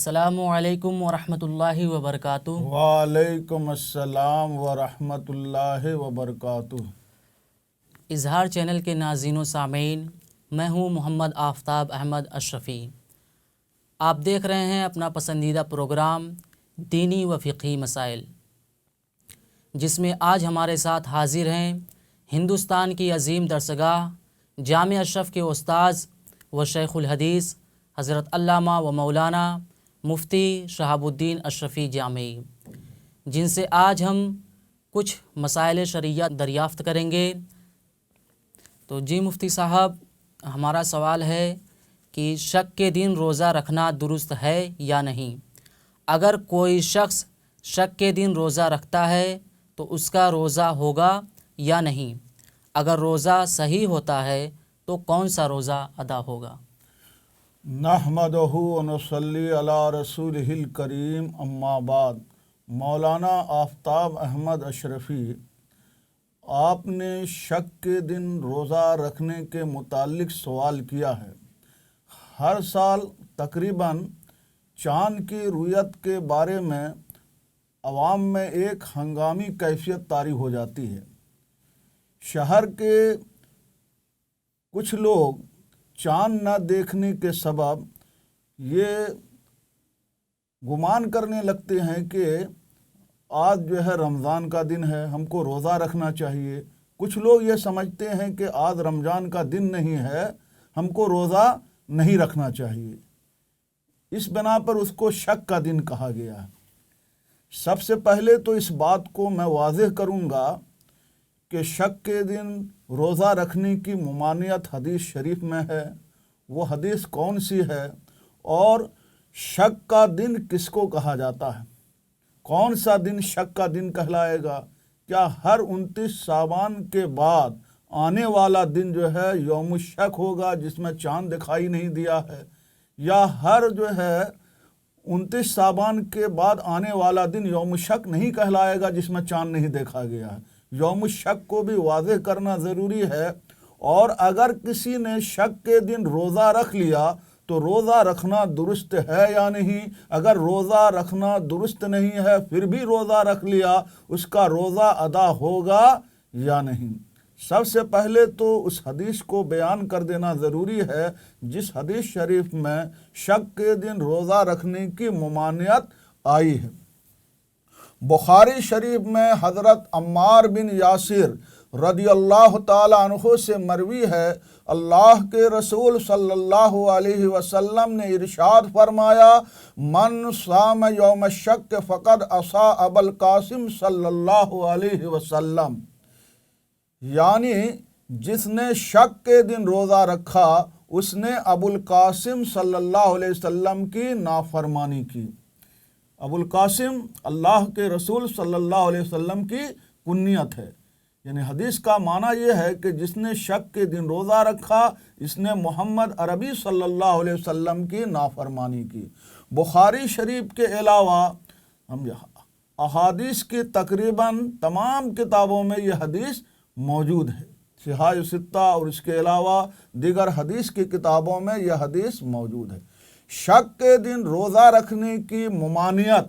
السلام علیکم ورحمۃ اللہ وبرکاتہ۔ وعلیکم السلام ورحمۃ اللہ وبرکاتہ۔ اظہار چینل کے ناظرین و سامعین، میں ہوں محمد آفتاب احمد اشرفی۔ آپ دیکھ رہے ہیں اپنا پسندیدہ پروگرام دینی و فقہی مسائل، جس میں آج ہمارے ساتھ حاضر ہیں ہندوستان کی عظیم درسگاہ جامعہ اشرف کے استاذ و شیخ الحدیث حضرت علامہ و مولانا مفتی شہاب الدین اشرفی جامعی، جن سے آج ہم کچھ مسائل شرعیہ دریافت کریں گے۔ تو جی مفتی صاحب، ہمارا سوال ہے کہ شک کے دن روزہ رکھنا درست ہے یا نہیں؟ اگر کوئی شخص شک کے دن روزہ رکھتا ہے تو اس کا روزہ ہوگا یا نہیں؟ اگر روزہ صحیح ہوتا ہے تو کون سا روزہ ادا ہوگا؟ نحمدہ و نصلی علی رسولہ الکریم، اما بعد۔ مولانا آفتاب احمد اشرفی، آپ نے شک کے دن روزہ رکھنے کے متعلق سوال کیا ہے۔ ہر سال تقریباً چاند کی رویت کے بارے میں عوام میں ایک ہنگامی کیفیت طاری ہو جاتی ہے۔ شہر کے کچھ لوگ چاند نہ دیکھنے کے سبب یہ گمان کرنے لگتے ہیں کہ آج جو ہے رمضان کا دن ہے، ہم کو روزہ رکھنا چاہیے۔ کچھ لوگ یہ سمجھتے ہیں کہ آج رمضان کا دن نہیں ہے، ہم کو روزہ نہیں رکھنا چاہیے۔ اس بنا پر اس کو شک کا دن کہا گیا ہے۔ سب سے پہلے تو اس بات کو میں واضح کروں گا کہ شک کے دن روزہ رکھنے کی ممانعت حدیث شریف میں ہے۔ وہ حدیث کون سی ہے اور شک کا دن کس کو کہا جاتا ہے؟ کون سا دن شک کا دن کہلائے گا؟ کیا ہر 29 شعبان کے بعد آنے والا دن جو ہے یوم الشک ہوگا جس میں چاند دکھائی نہیں دیا ہے، یا ہر جو ہے 29 شعبان کے بعد آنے والا دن یوم الشک نہیں کہلائے گا جس میں چاند نہیں دیکھا گیا ہے؟ یوم الشک کو بھی واضح کرنا ضروری ہے۔ اور اگر کسی نے شک کے دن روزہ رکھ لیا تو روزہ رکھنا درست ہے یا نہیں؟ اگر روزہ رکھنا درست نہیں ہے پھر بھی روزہ رکھ لیا، اس کا روزہ ادا ہوگا یا نہیں؟ سب سے پہلے تو اس حدیث کو بیان کر دینا ضروری ہے جس حدیث شریف میں شک کے دن روزہ رکھنے کی ممانعت آئی ہے۔ بخاری شریف میں حضرت عمار بن یاسر رضی اللہ تعالی عنہ سے مروی ہے، اللہ کے رسول صلی اللہ علیہ وسلم نے ارشاد فرمایا، من صام یوم الشک فقد عصا ابا القاسم صلی اللہ علیہ وسلم، یعنی جس نے شک کے دن روزہ رکھا اس نے ابو القاسم صلی اللہ علیہ وسلم کی نافرمانی کی۔ ابو القاسم اللہ کے رسول صلی اللہ علیہ وسلم کی کنیت ہے، یعنی حدیث کا معنی یہ ہے کہ جس نے شک کے دن روزہ رکھا اس نے محمد عربی صلی اللہ علیہ وسلم کی نافرمانی کی۔ بخاری شریف کے علاوہ ہم احادیث کی تقریباً تمام کتابوں میں یہ حدیث موجود ہے۔ صحاح ستہ اور اس کے علاوہ دیگر حدیث کی کتابوں میں یہ حدیث موجود ہے۔ شک کے دن روزہ رکھنے کی ممانعت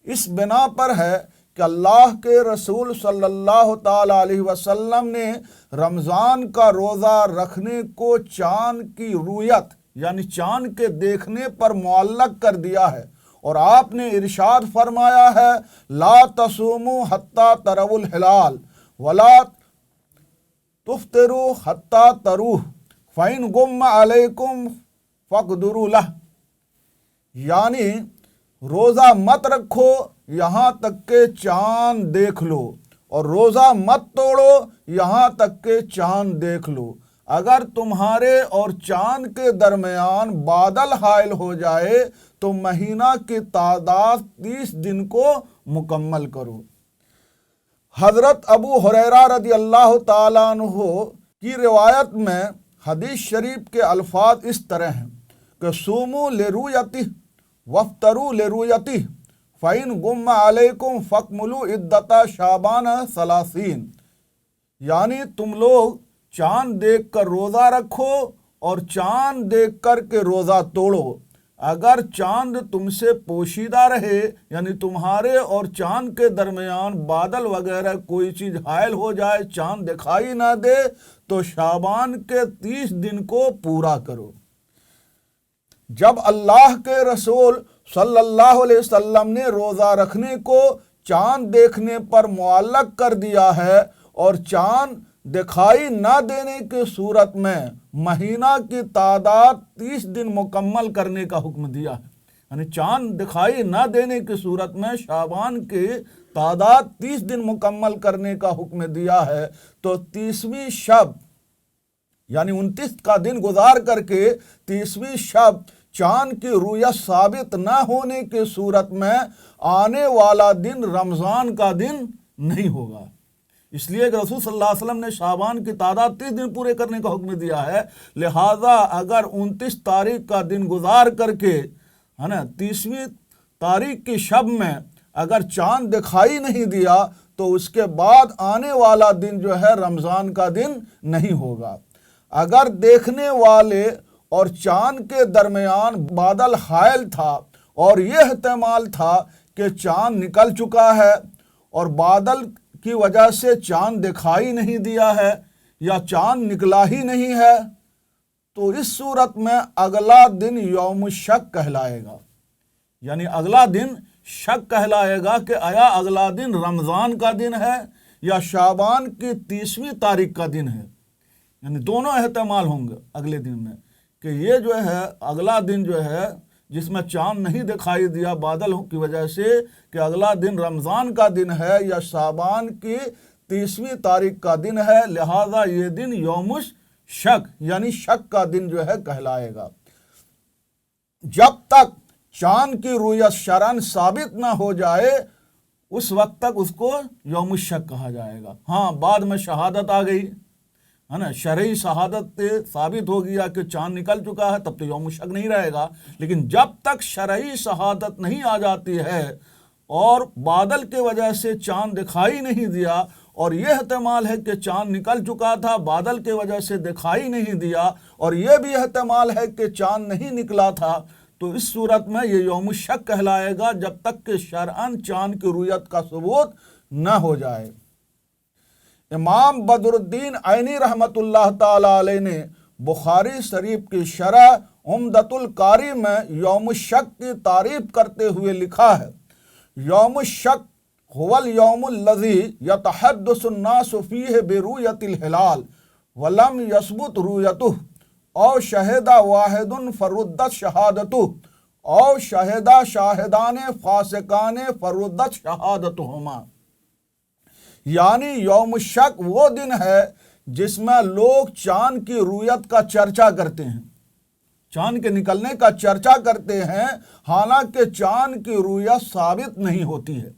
اس بنا پر ہے کہ اللہ کے رسول صلی اللہ تعالی علیہ وسلم نے رمضان کا روزہ رکھنے کو چاند کی رویت یعنی چاند کے دیکھنے پر معلق کر دیا ہے، اور آپ نے ارشاد فرمایا ہے، لا تصوموا حتی تروا الہلال ولا تفطروا حتی تروہ فإن غم علیکم فاقدروا لہ، یعنی روزہ مت رکھو یہاں تک کہ چاند دیکھ لو، اور روزہ مت توڑو یہاں تک کہ چاند دیکھ لو۔ اگر تمہارے اور چاند کے درمیان بادل حائل ہو جائے تو مہینہ کی تعداد 30 دن کو مکمل کرو۔ حضرت ابو ہریرہ رضی اللہ تعالیٰ عنہ کی روایت میں حدیث شریف کے الفاظ اس طرح ہیں کہ صوموا لرؤیتہ وافطروا لرؤیتہ فإن غم علیکم فاکملوا عدۃ شعبان 30، یعنی تم لوگ چاند دیکھ کر روزہ رکھو اور چاند دیکھ کر کے روزہ توڑو۔ اگر چاند تم سے پوشیدہ رہے، یعنی تمہارے اور چاند کے درمیان بادل وغیرہ کوئی چیز حائل ہو جائے، چاند دکھائی نہ دے، تو شعبان کے 30 دن کو پورا کرو۔ جب اللہ کے رسول صلی اللہ علیہ وسلم نے روزہ رکھنے کو چاند دیکھنے پر معلق کر دیا ہے اور چاند دکھائی نہ دینے کی صورت میں مہینہ کی تعداد 30 دن مکمل کرنے کا حکم دیا ہے، یعنی چاند دکھائی نہ دینے کی صورت میں شعبان کی تعداد 30 دن مکمل کرنے کا حکم دیا ہے، تو 30ویں شب یعنی 29 کا دن گزار کر کے 30ویں شب چاند کی رؤیت ثابت نہ ہونے کی صورت میں آنے والا دن رمضان کا دن نہیں ہوگا۔ اس لیے کہ رسول صلی اللہ علیہ وسلم نے شعبان کی تعداد 30 دن پورے کرنے کا حکم دیا ہے، لہٰذا اگر 29 تاریخ کا دن گزار کر کے 30ویں تاریخ کی شب میں اگر چاند دکھائی نہیں دیا تو اس کے بعد آنے والا دن جو ہے رمضان کا دن نہیں ہوگا۔ اگر دیکھنے والے اور چاند کے درمیان بادل حائل تھا اور یہ احتمال تھا کہ چاند نکل چکا ہے اور بادل کی وجہ سے چاند دکھائی نہیں دیا ہے یا چاند نکلا ہی نہیں ہے، تو اس صورت میں اگلا دن یوم شک کہلائے گا، یعنی اگلا دن شک کہلائے گا کہ آیا اگلا دن رمضان کا دن ہے یا شعبان کی 30ویں تاریخ کا دن ہے، یعنی دونوں احتمال ہوں گے اگلے دن میں کہ یہ جو ہے اگلا دن جو ہے جس میں چاند نہیں دکھائی دیا بادل کی وجہ سے کہ اگلا دن رمضان کا دن ہے یا شعبان کی 30ویں تاریخ کا دن ہے، لہذا یہ دن یوم شک یعنی شک کا دن جو ہے کہلائے گا۔ جب تک چاند کی رؤیت شرعاً ثابت نہ ہو جائے اس وقت تک اس کو یوم شک کہا جائے گا۔ ہاں بعد میں شہادت آ گئی ہے نا، شرعی شہادت ثابت ہو گیا کہ چاند نکل چکا ہے، تب تو یوم شک نہیں رہے گا، لیکن جب تک شرعی شہادت نہیں آ جاتی ہے اور بادل کی وجہ سے چاند دکھائی نہیں دیا اور یہ احتمال ہے کہ چاند نکل چکا تھا بادل کی وجہ سے دکھائی نہیں دیا اور یہ بھی احتمال ہے کہ چاند نہیں نکلا تھا، تو اس صورت میں یہ یوم شک کہلائے گا جب تک کہ شرعاً چاند کی رؤیت کا ثبوت نہ ہو جائے۔ امام بدر الدین عینی رحمۃ اللہ تعالی علیہ نے بخاری شریف کی شرح عمدۃ القاری میں یوم شک کی تعریف کرتے ہوئے لکھا ہے، یوم الشک هو اليوم الذي يتحدث الناس فيه برؤية الهلال ولم يثبت رؤيته او شهد واحد فردت شهادته او شهد شاهدان فاسقان فردت شهادتهما، یعنی یوم شک وہ دن ہے جس میں لوگ چاند کی رؤیت کا چرچا کرتے ہیں، چاند کے نکلنے کا چرچا کرتے ہیں، حالانکہ چاند کی رؤیت ثابت نہیں ہوتی ہے۔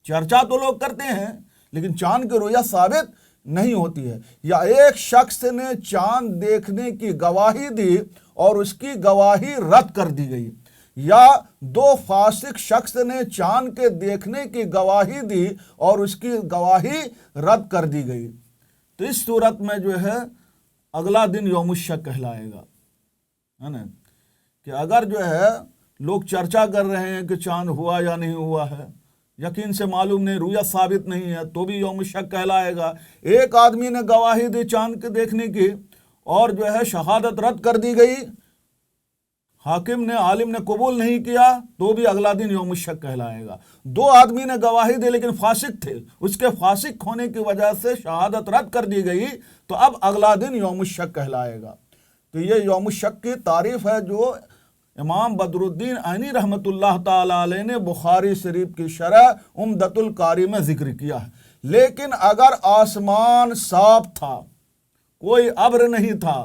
چرچا تو لوگ کرتے ہیں لیکن چاند کی رؤیت ثابت نہیں ہوتی ہے، یا ایک شخص نے چاند دیکھنے کی گواہی دی اور اس کی گواہی رد کر دی گئی، یا دو فاسق شخص نے چاند کے دیکھنے کی گواہی دی اور اس کی گواہی رد کر دی گئی، تو اس صورت میں جو ہے اگلا دن یوم الشک کہلائے گا، ہے نا، کہ اگر جو ہے لوگ چرچا کر رہے ہیں کہ چاند ہوا یا نہیں ہوا ہے، یقین سے معلوم نہیں، رؤیت ثابت نہیں ہے، تو بھی یوم شک کہلائے گا۔ ایک آدمی نے گواہی دی چاند کے دیکھنے کی اور جو ہے شہادت رد کر دی گئی، حاکم نے عالم نے قبول نہیں کیا، تو بھی اگلا دن یوم شک کہلائے گا۔ دو آدمی نے گواہی دی لیکن فاسق تھے، اس کے فاسق ہونے کی وجہ سے شہادت رد کر دی گئی، تو اب اگلا دن یوم شک کہلائے گا۔ تو یہ یوم شک کی تعریف ہے جو امام بدر الدین عینی رحمۃ اللہ تعالی علیہ نے بخاری شریف کی شرح عمدۃ القاری میں ذکر کیا ہے۔ لیکن اگر آسمان صاف تھا، کوئی ابر نہیں تھا،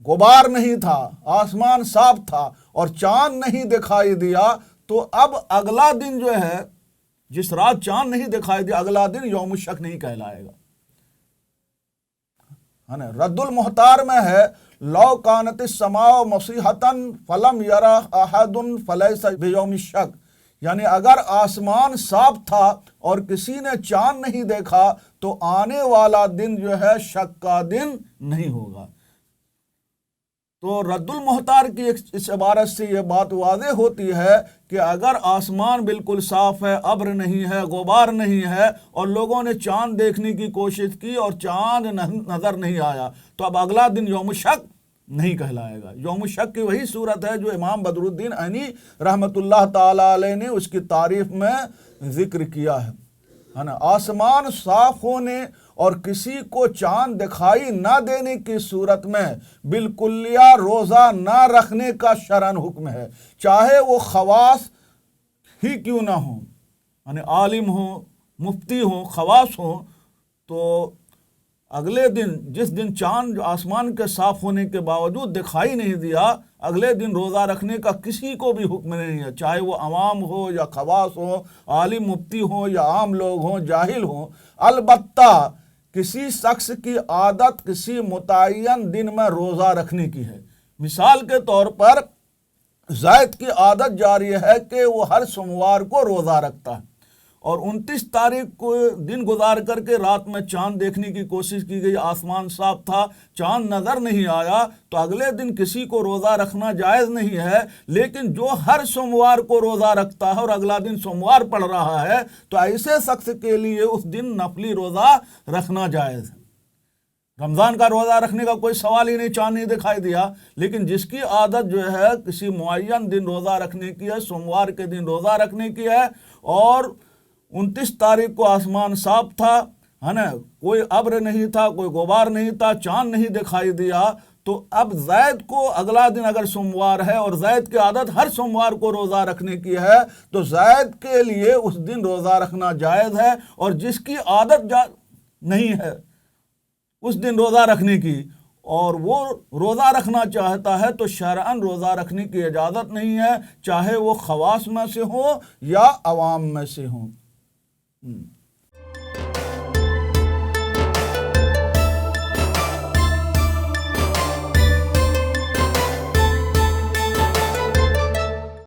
غبار نہیں تھا، آسمان صاف تھا اور چاند نہیں دکھائی دیا، تو اب اگلا دن جو ہے جس رات چاند نہیں دکھائی دیا اگلا دن یوم شک نہیں کہلائے گا، ہے نا۔ رد المحتار میں ہے، لو کانت السماء مسیحۃ فلم یرا احد فلیس بیوم الشک، یعنی اگر آسمان صاف تھا اور کسی نے چاند نہیں دیکھا تو آنے والا دن جو ہے شک کا دن نہیں ہوگا۔ تو رد المحتار کی اس عبارت سے یہ بات واضح ہوتی ہے کہ اگر آسمان بالکل صاف ہے، ابر نہیں ہے، غبار نہیں ہے، اور لوگوں نے چاند دیکھنے کی کوشش کی اور چاند نظر نہیں آیا، تو اب اگلا دن یوم شک نہیں کہلائے گا۔ یوم شک کی وہی صورت ہے جو امام بدر الدین عینی رحمۃ اللہ تعالی علیہ نے اس کی تعریف میں ذکر کیا ہے نا۔ آسمان صاف ہونے اور کسی کو چاند دکھائی نہ دینے کی صورت میں بالکلیہ روزہ نہ رکھنے کا شرعاً حکم ہے، چاہے وہ خواص ہی کیوں نہ ہوں، یعنی عالم ہوں، مفتی ہوں، خواص ہوں۔ تو اگلے دن، جس دن چاند آسمان کے صاف ہونے کے باوجود دکھائی نہیں دیا، اگلے دن روزہ رکھنے کا کسی کو بھی حکم نہیں ہے، چاہے وہ عوام ہو یا خواص ہو، عالم مفتی ہو یا عام لوگ ہوں، جاہل ہوں۔ البتہ کسی شخص کی عادت کسی متعین دن میں روزہ رکھنے کی ہے۔ مثال کے طور پر زید کی عادت جاری ہے کہ وہ ہر سوموار کو روزہ رکھتا ہے، اور 29 تاریخ کو دن گزار کر کے رات میں چاند دیکھنے کی کوشش کی گئی، آسمان صاف تھا، چاند نظر نہیں آیا، تو اگلے دن کسی کو روزہ رکھنا جائز نہیں ہے۔ لیکن جو ہر سوموار کو روزہ رکھتا ہے اور اگلا دن سوموار پڑ رہا ہے، تو ایسے شخص کے لیے اس دن نفلی روزہ رکھنا جائز ہے۔ رمضان کا روزہ رکھنے کا کوئی سوال ہی نہیں، چاند نہیں دکھائی دیا، لیکن جس کی عادت جو ہے کسی معین دن روزہ رکھنے کی ہے، سوموار کے دن روزہ رکھنے کی ہے، اور 29 تاریخ کو آسمان صاف تھا، ہے نا، کوئی ابر نہیں تھا، کوئی غبار نہیں تھا، چاند نہیں دکھائی دیا، تو اب زید کو اگلا دن اگر سوموار ہے اور زید کی عادت ہر سوموار کو روزہ رکھنے کی ہے، تو زید کے لیے اس دن روزہ رکھنا جائز ہے، اور جس کی عادت نہیں ہے اس دن روزہ رکھنے کی اور وہ روزہ رکھنا چاہتا ہے، تو شرعاً روزہ رکھنے کی اجازت نہیں ہے، چاہے وہ خواص میں سے ہو یا عوام میں سے ہوں۔